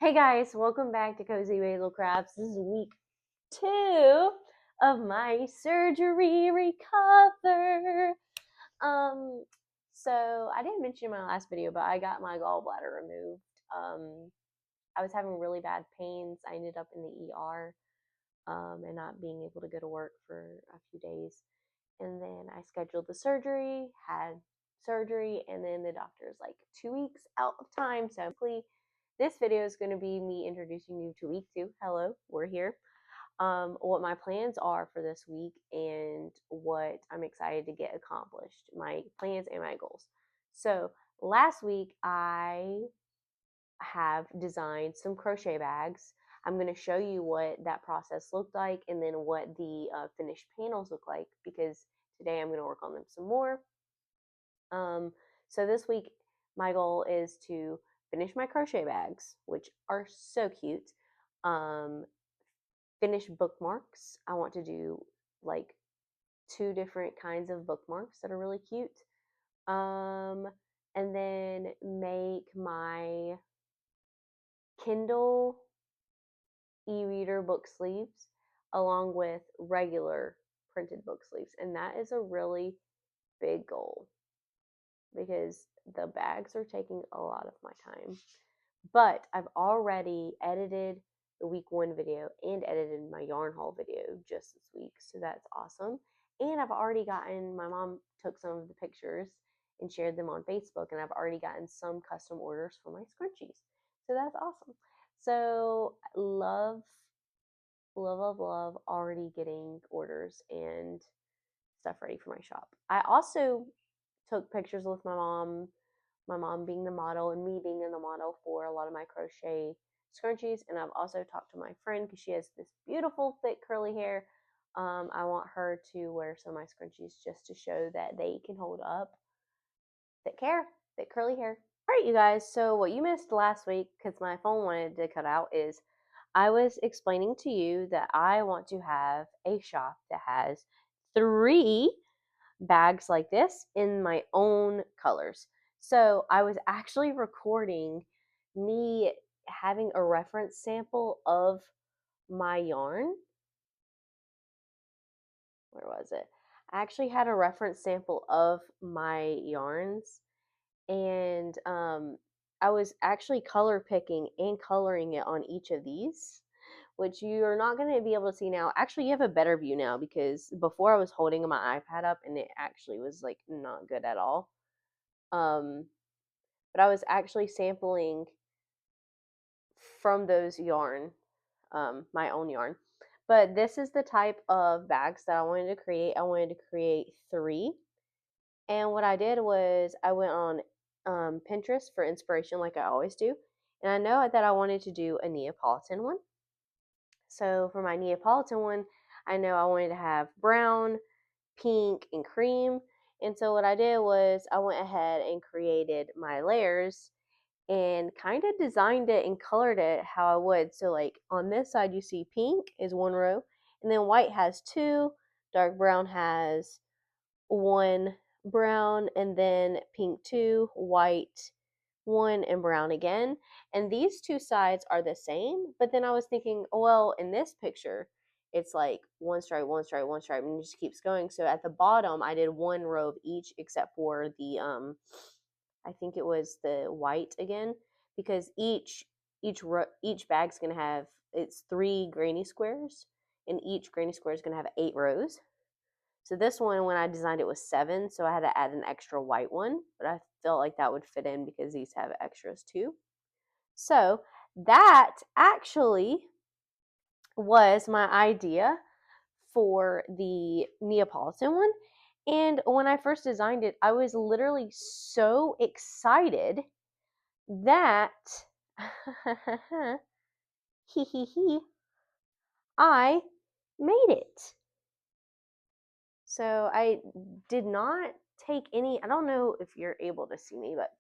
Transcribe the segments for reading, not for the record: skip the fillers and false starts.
Hey guys, welcome back to Cozy Basil Crafts. This is week 2 of my surgery recover. Um, so I didn't mention in my last video, but I got my gallbladder removed. I was having really bad pains. I ended up in the ER, and not being able to go to work for a few days. And then I scheduled the surgery, had surgery, and then the doctor's like 2 weeks out of time. So this video is going to be me introducing you to week 2. Hello, we're here. What my plans are for this week and what I'm excited to get accomplished, my plans and my goals. So last week I have designed some crochet bags. I'm going to show you what that process looked like and then what the finished panels look like, because today I'm going to work on them some more. So this week my goal is to finish my crochet bags, which are so cute. Finish bookmarks. I want to do like 2 different kinds of bookmarks that are really cute. And then make my Kindle e-reader book sleeves along with regular printed book sleeves. And that is a really big goal because the bags are taking a lot of my time. But I've already edited the week 1 video and edited my yarn haul video just this week, so that's awesome. And I've already gotten, my mom took some of the pictures and shared them on Facebook, and I've already gotten some custom orders for my scrunchies. So that's awesome. So love already getting orders and stuff ready for my shop. I also took pictures with my mom being the model and me being in the model for a lot of my crochet scrunchies. And I've also talked to my friend because she has this beautiful thick curly hair. I want her to wear some of my scrunchies just to show that they can hold up. Thick hair, thick curly hair. All right, you guys. So what you missed last week, because my phone wanted to cut out, is I was explaining to you that I want to have a shop that has 3 bags like this in my own colors. So I was actually recording me having a reference sample of my yarn. Where was it? I actually had a reference sample of my yarns, and I was actually color picking and coloring it on each of these, which you're not going to be able to see now. Actually, you have a better view now because before I was holding my iPad up and it actually was like not good at all. But I was actually sampling from those yarn, my own yarn. But this is the type of bags that I wanted to create. I wanted to create 3. And what I did was I went on Pinterest for inspiration like I always do. And I know that I wanted to do a Neapolitan one. So for my Neapolitan one, I know I wanted to have brown, pink, and cream. And so what I did was I went ahead and created my layers and kind of designed it and colored it how I would. So like on this side you see pink is 1 row, and then white has 2, dark brown has 1 brown, and then pink 2, white 1, and brown again. And these 2 sides are the same, but then I was thinking, well, in this picture it's like 1 stripe, 1 stripe, 1 stripe, and it just keeps going. So at the bottom I did 1 row of each except for the I think it was the white again, because each bag's gonna have, it's 3 granny squares, and each granny square is gonna have 8 rows. So this one, when I designed it, was 7, so I had to add an extra white one, but I felt like that would fit in because these have extras too. So that actually was my idea for the Neapolitan one. And when I first designed it, I was literally so excited that I made it. So I did not take any, I don't know if you're able to see me, but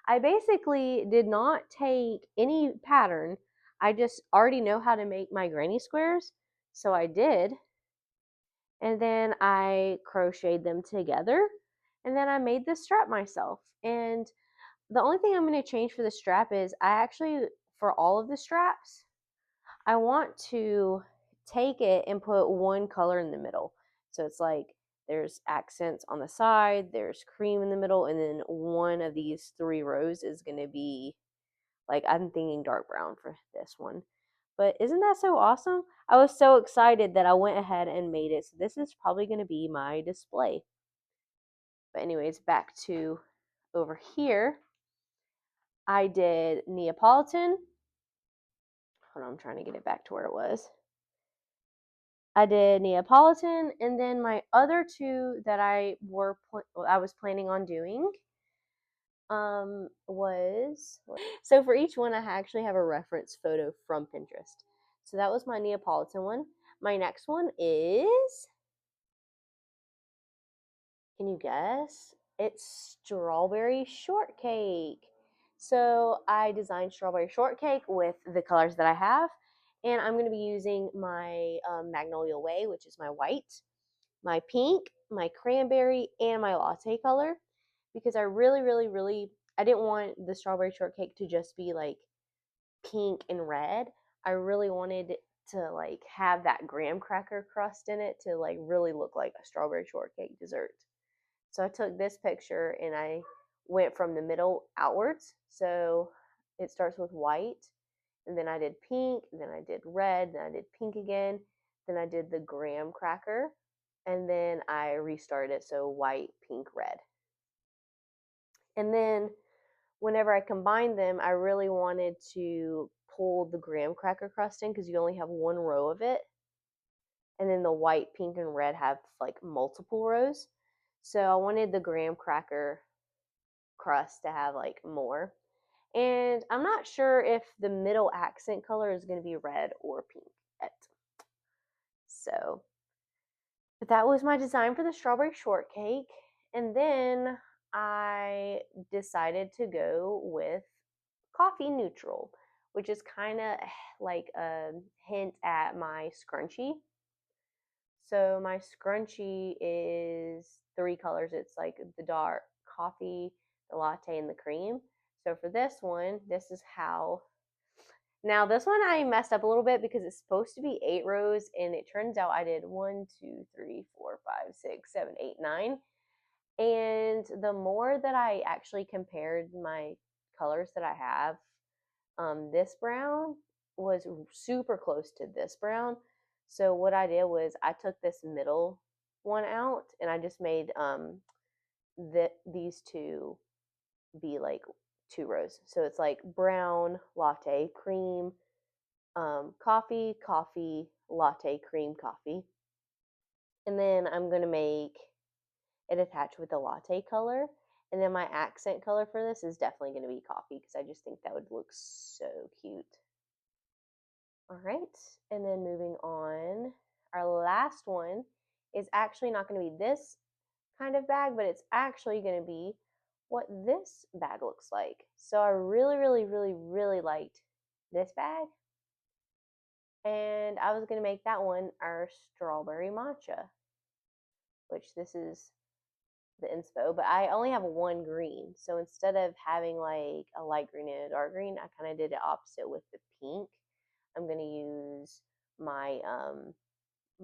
I basically did not take any pattern. I just already know how to make my granny squares, so I did. And then I crocheted them together, and then I made the strap myself. And the only thing I'm going to change for the strap is I actually for all of the straps, I want to take it and put one color in the middle. So it's like there's accents on the side, there's cream in the middle, and then one of these 3 rows is going to be like, I'm thinking dark brown for this one. But isn't that so awesome? I was so excited that I went ahead and made it. So this is probably going to be my display. But anyways, back to over here. I did Neapolitan. Hold on, I'm trying to get it back to where it was. I did Neapolitan, and then my other 2 that I was planning on doing was, so for each one I actually have a reference photo from Pinterest. So that was my Neapolitan one. My next one is, can you guess? It's strawberry shortcake. So I designed strawberry shortcake with the colors that I have, and I'm going to be using my Magnolia Way, which is my white, my pink, my cranberry, and my latte color, because I really, I didn't want the strawberry shortcake to just be like pink and red. I really wanted to like have that graham cracker crust in it to like really look like a strawberry shortcake dessert. So I took this picture and I went from the middle outwards. So it starts with white, and then I did pink, then I did red, then I did pink again, then I did the graham cracker, and then I restarted it, so white, pink, red. And then whenever I combined them, I really wanted to pull the graham cracker crust in because you only have one row of it. And then the white, pink, and red have like multiple rows. So I wanted the graham cracker crust to have like more. And I'm not sure if the middle accent color is going to be red or pink yet. So, but that was my design for the strawberry shortcake. And then I decided to go with coffee neutral, which is kind of like a hint at my scrunchie. So my scrunchie is 3 colors. It's like the dark coffee, the latte, and the cream. So for this one, this is how. Now this one I messed up a little bit because it's supposed to be 8 rows, and it turns out I did 1, 2, 3, 4, 5, 6, 7, 8, 9. And the more that I actually compared my colors that I have, this brown was super close to this brown. So what I did was I took this middle one out and I just made these 2 be like 2 rows. So it's like brown, latte, cream, coffee, coffee, latte, cream, coffee. And then I'm going to make it attach with the latte color. And then my accent color for this is definitely going to be coffee because I just think that would look so cute. All right, and then moving on, our last one is actually not going to be this kind of bag, but it's actually going to be what this bag looks like. So I really liked this bag, and I was going to make that one our strawberry matcha, which this is the inspo, but I only have one green. So instead of having like a light green and a dark green, I kind of did it opposite with the pink. I'm going to use my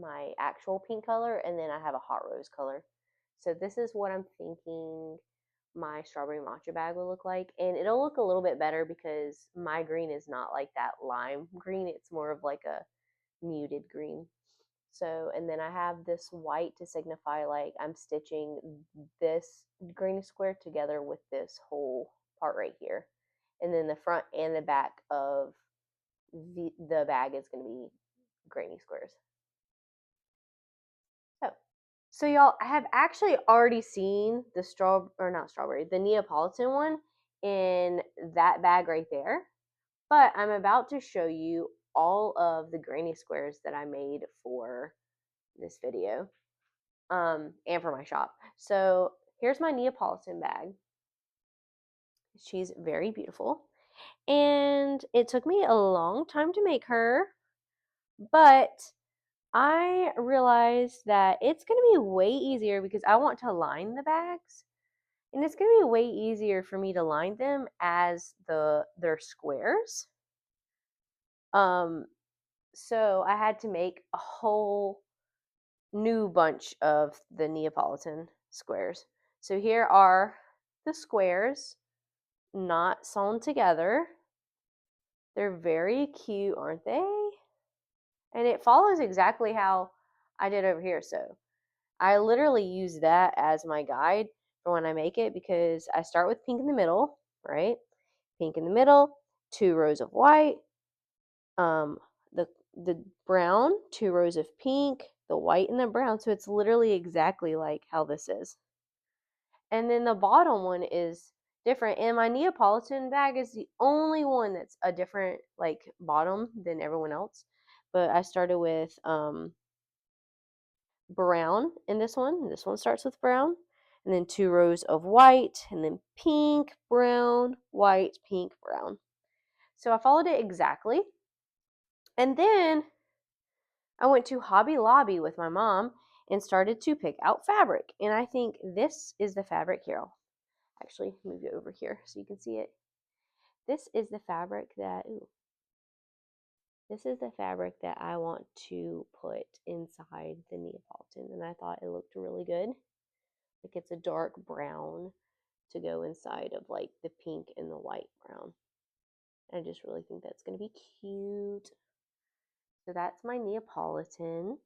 my actual pink color, and then I have a hot rose color. So this is what I'm thinking my strawberry matcha bag will look like, and it'll look a little bit better because my green is not like that lime green. It's more of like a muted green. So, and then I have this white to signify like I'm stitching this green square together with this whole part right here. And then the front and the back of the bag is going to be granny squares. So y'all, I have actually already seen the the Neapolitan one in that bag right there. But I'm about to show you all of the granny squares that I made for this video, and for my shop. So here's my Neapolitan bag. She's very beautiful. And it took me a long time to make her, but I realized that it's going to be way easier because I want to line the bags. And it's going to be way easier for me to line them as they're squares. Um, so I had to make a whole new bunch of the Neapolitan squares. So here are the squares, not sewn together. They're very cute, aren't they? And it follows exactly how I did over here. So I literally use that as my guide for when I make it, because I start with pink in the middle, right? Pink in the middle, 2 rows of white, um, the brown, 2 rows of pink, the white and the brown. So it's literally exactly like how this is. And then the bottom one is different. And my Neapolitan bag is the only one that's a different like bottom than everyone else. But I started with brown in this one. This one starts with brown. And then 2 rows of white, and then pink, brown, white, pink, brown. So I followed it exactly. And then I went to Hobby Lobby with my mom and started to pick out fabric. And I think this is the fabric here. I'll actually move it over here so you can see it. This is the fabric that, this is the fabric that I want to put inside the Neapolitan. And I thought it looked really good. Like it's a dark brown to go inside of like the pink and the white brown. I just really think that's going to be cute. So that's my Neapolitan.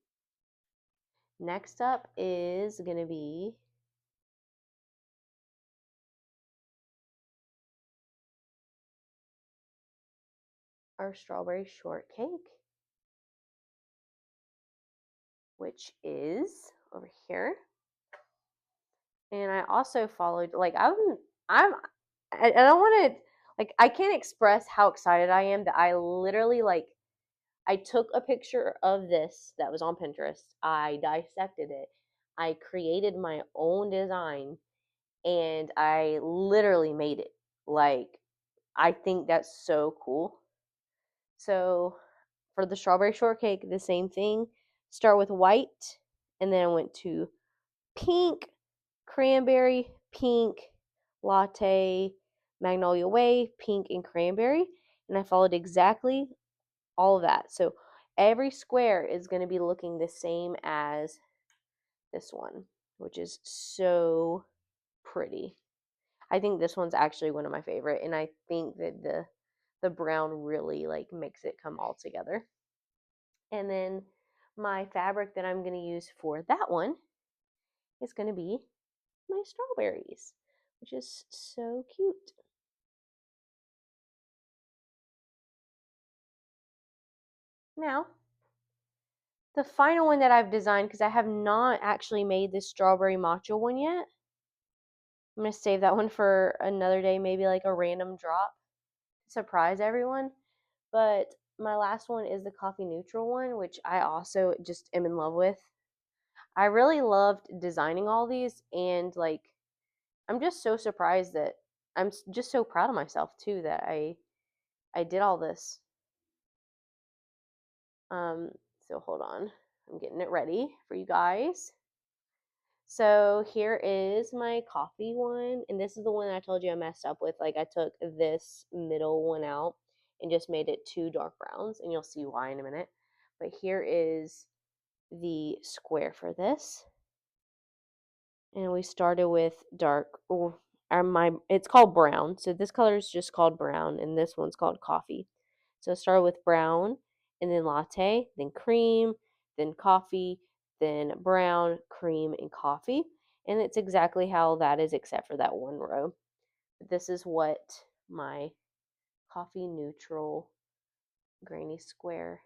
Next up is going to be our strawberry shortcake, which is over here. And I also followed, like, I don't want to, like, I can't express how excited I am that I literally, like, I took a picture of this that was on Pinterest. I dissected it. I created my own design, and I literally made it. Like, I think that's so cool. So for the strawberry shortcake, the same thing. Start with white, and then I went to pink, cranberry, pink, latte, magnolia way, pink, and cranberry. And I followed exactly all of that. So every square is going to be looking the same as this one, which is so pretty. I think this one's actually one of my favorite, and I think that the brown really like makes it come all together. And then my fabric that I'm going to use for that one is going to be my strawberries, which is so cute. Now, the final one that I've designed, because I have not actually made this strawberry matcha one yet. I'm going to save that one for another day, maybe like a random drop to surprise everyone. But my last one is the coffee neutral one, which I also just am in love with. I really loved designing all these, and like I'm just so surprised that I'm just so proud of myself too that I did all this. So hold on. I'm getting it ready for you guys. So here is my coffee one, and this is the one I told you I messed up with. Like I took this middle one out and just made it 2 dark browns, and you'll see why in a minute. But here is the square for this. And we started with dark, it's called brown. So this color is just called brown, and this one's called coffee. So start with brown, and then latte, then cream, then coffee, then brown, cream, and coffee. And it's exactly how that is except for that one row. But this is what my coffee neutral granny square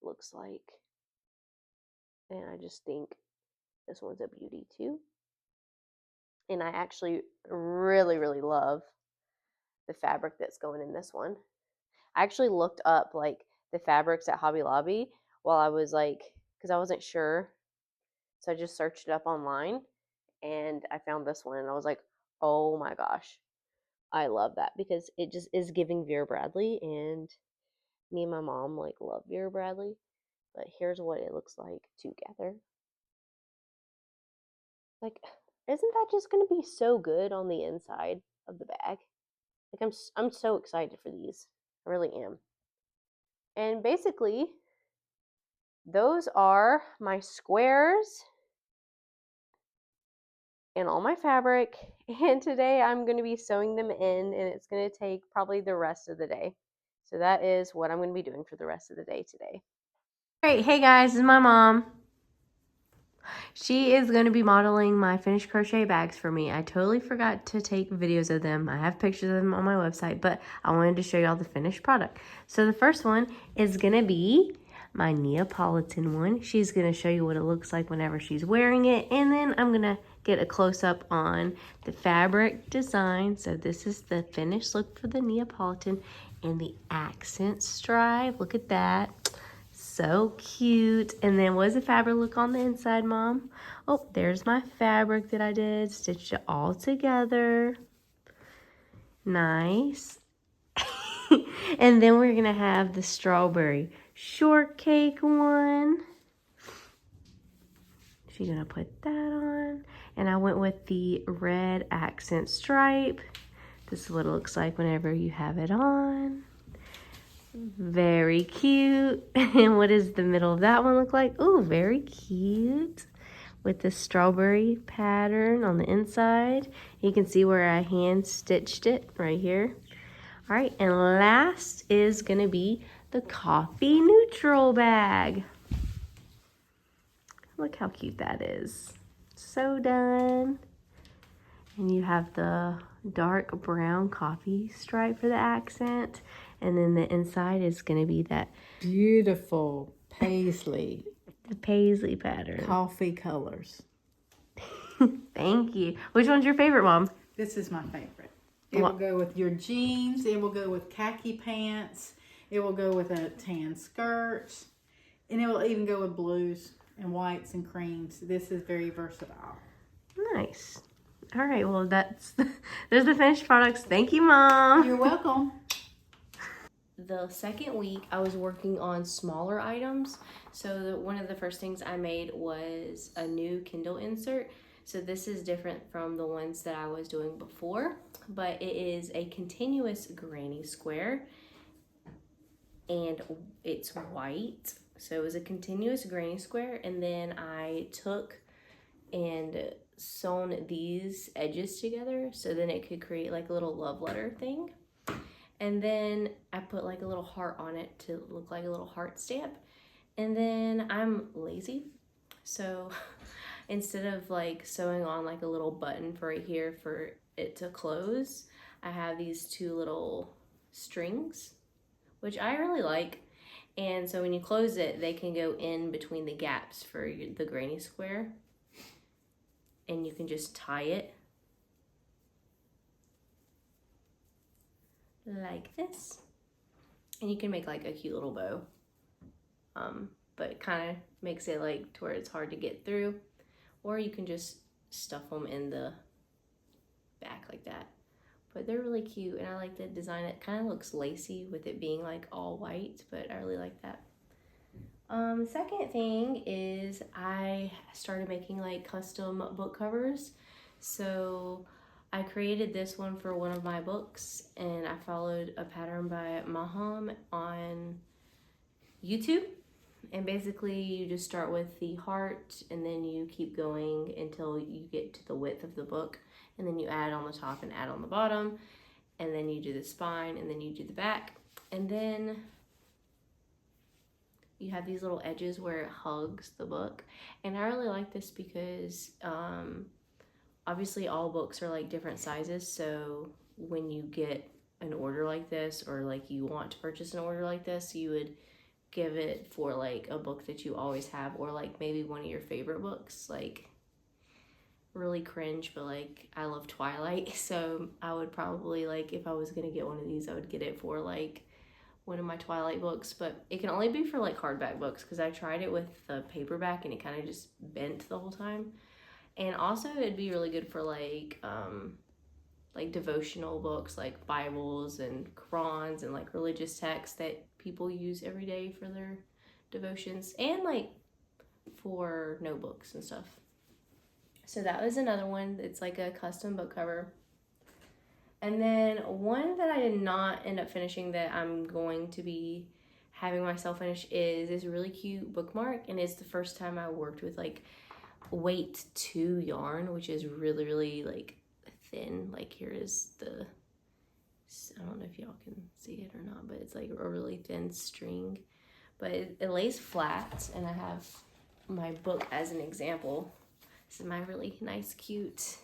looks like. And I just think this one's a beauty too. And I actually really, really love the fabric that's going in this one. I actually looked up like the fabrics at Hobby Lobby while I was like, because I wasn't sure. So I just searched it up online, and I found this one, and I was like, oh my gosh, I love that, because it just is giving Vera Bradley, and me and my mom like love Vera Bradley. But here's what it looks like together. Like, isn't that just going to be so good on the inside of the bag? Like I'm so excited for these. I really am. And basically, those are my squares and all my fabric. And today I'm going to be sewing them in, and it's going to take probably the rest of the day. So that is what I'm going to be doing for the rest of the day today. All right, hey guys, this is my mom. She is going to be modeling my finished crochet bags for me. I totally forgot to take videos of them. I have pictures of them on my website, but I wanted to show you all the finished product. So the first one is going to be my Neapolitan one. She's going to show you what it looks like whenever she's wearing it. And then I'm going to get a close-up on the fabric design. So this is the finished look for the Neapolitan and the accent stripe. Look at that. So cute. And then what does the fabric look on the inside, Mom? Oh, there's my fabric that I did. Stitched it all together. Nice. And then we're going to have the strawberry shortcake one. She's going to put that on. And I went with the red accent stripe. This is what it looks like whenever you have it on. Very cute. And what does the middle of that one look like? Oh, very cute. With the strawberry pattern on the inside. You can see where I hand stitched it right here. All right, and last is gonna be the coffee neutral bag. Look how cute that is. So done. And you have the dark brown coffee stripe for the accent. And then the inside is going to be that beautiful paisley. The paisley pattern. Coffee colors. Thank you. Which one's your favorite, Mom? This is my favorite. It will go with your jeans. It will go with khaki pants. It will go with a tan skirt. And it will even go with blues and whites and creams. This is very versatile. Nice. All right, well, there's the finished products. Thank you, Mom. You're welcome. The second week, I was working on smaller items. So one of the first things I made was a new Kindle insert. So this is different from the ones that I was doing before, but it is a continuous granny square, and it's white. So it was a continuous granny square, and then I took and sewn these edges together so then it could create like a little love letter thing. And then I put like a little heart on it to look like a little heart stamp. And then I'm lazy, so instead of like sewing on like a little button for right here for it to close, I have these two little strings, which I really like. And so when you close it, they can go in between the gaps for the granny square. And you can just tie it like this. And you can make like a cute little bow. But it kind of makes it like to where it's hard to get through. Or you can just stuff them in the back like that. But they're really cute, and I like the design. It kind of looks lacy with it being like all white, but I really like that. Second thing is I started making like custom book covers. So I created this one for one of my books, and I followed a pattern by Maham on YouTube. And basically you just start with the heart, and then you keep going until you get to the width of the book, and then you add on the top and add on the bottom, and then you do the spine, and then you do the back, and then you have these little edges where it hugs the book. And I really like this because obviously all books are like different sizes, so when you get an order like this, or like you want to purchase an order like this, you would give it for like a book that you always have, or like maybe one of your favorite books. Like really cringe, but like I love Twilight, so I would probably, like, if I was gonna get one of these, I would get it for like one of my Twilight books. But it can only be for like hardback books, because I tried it with the paperback and it kind of just bent the whole time. And also it'd be really good for like devotional books, like Bibles and Qurans and like religious texts that people use every day for their devotions, and like for notebooks and stuff. So that was another one. It's like a custom book cover. And then one that I did not end up finishing that I'm going to be having myself finish is this really cute bookmark, and it's the first time I worked with like weight 2 yarn, which is really, really like thin. Like here is the, I don't know if y'all can see it or not, but it's like a really thin string, but it lays flat, and I have my book as an example. This is my really nice, cute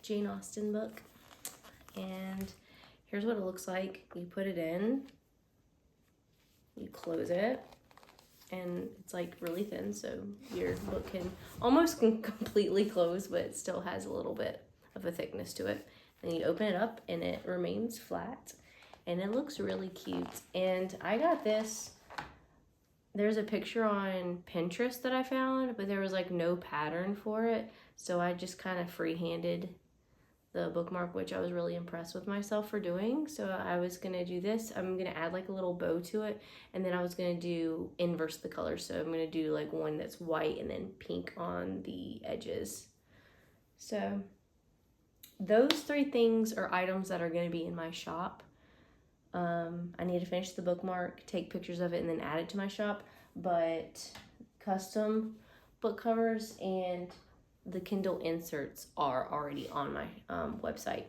Jane Austen book, and here's what it looks like. You put it in, you close it, and it's like really thin, so your book can almost completely close, but it still has a little bit of a thickness to it. Then you open it up and it remains flat, and it looks really cute. And I got this, there's a picture on Pinterest that I found, but there was like no pattern for it, so I just kind of freehanded the bookmark, which I was really impressed with myself for doing. So I was gonna do this. I'm gonna add like a little bow to it, and then I was gonna do inverse the colors. So I'm gonna do like one that's white and then pink on the edges. So those 3 things are items that are gonna be in my shop. I need to finish the bookmark, take pictures of it, and then add it to my shop. But custom book covers and the Kindle inserts are already on my website.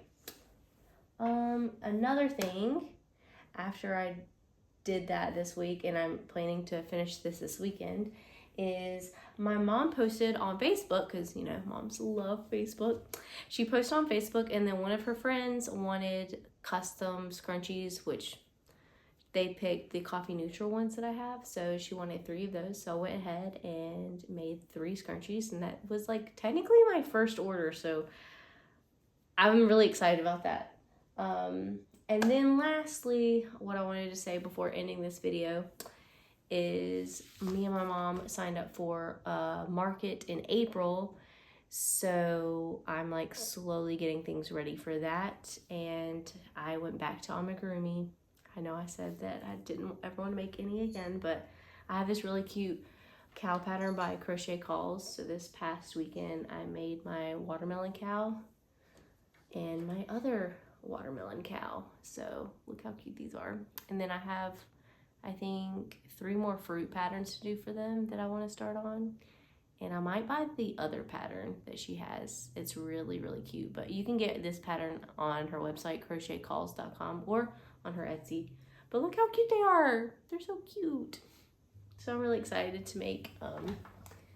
Another thing, after I did that this week, and I'm planning to finish this weekend, is my mom posted on Facebook, because you know moms love Facebook. She posted on Facebook, and then one of her friends wanted custom scrunchies, which they picked the coffee neutral ones that I have, so she wanted 3 of those. So I went ahead and made 3 scrunchies, and that was like technically my first order, so I'm really excited about that. And then lastly, what I wanted to say before ending this video is me and my mom signed up for a market in April, so I'm like slowly getting things ready for that. And I went back to Amigurumi. I know I said that I didn't ever want to make any again, but I have this really cute cow pattern by Crochet Calls. So this past weekend I made my watermelon cow and my other watermelon cow. So look how cute these are. And then I have, I think, 3 more fruit patterns to do for them that I want to start on. And I might buy the other pattern that she has. It's really, really cute. But you can get this pattern on her website, crochetcalls.com, or on her Etsy. But look how cute they are. They're so cute. So I'm really excited to make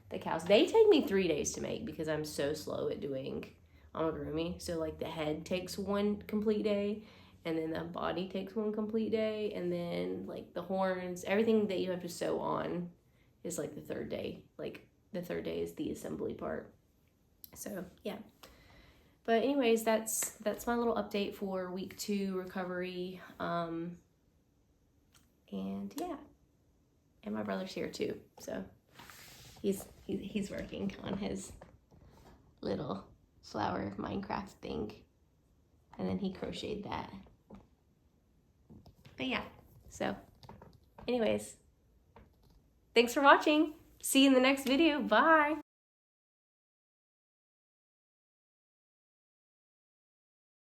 the cows. They take me 3 days to make because I'm so slow at doing amigurumi. So like the head takes 1 complete day, and then the body takes 1 complete day, and then like the horns, everything that you have to sew on is like the 3rd day. Like the 3rd day is the assembly part. So yeah. But anyways, that's my little update for week 2 recovery. And yeah, and my brother's here too, so he's working on his little flower Minecraft thing, and then he crocheted that. But yeah, so anyways, thanks for watching. See you in the next video. Bye.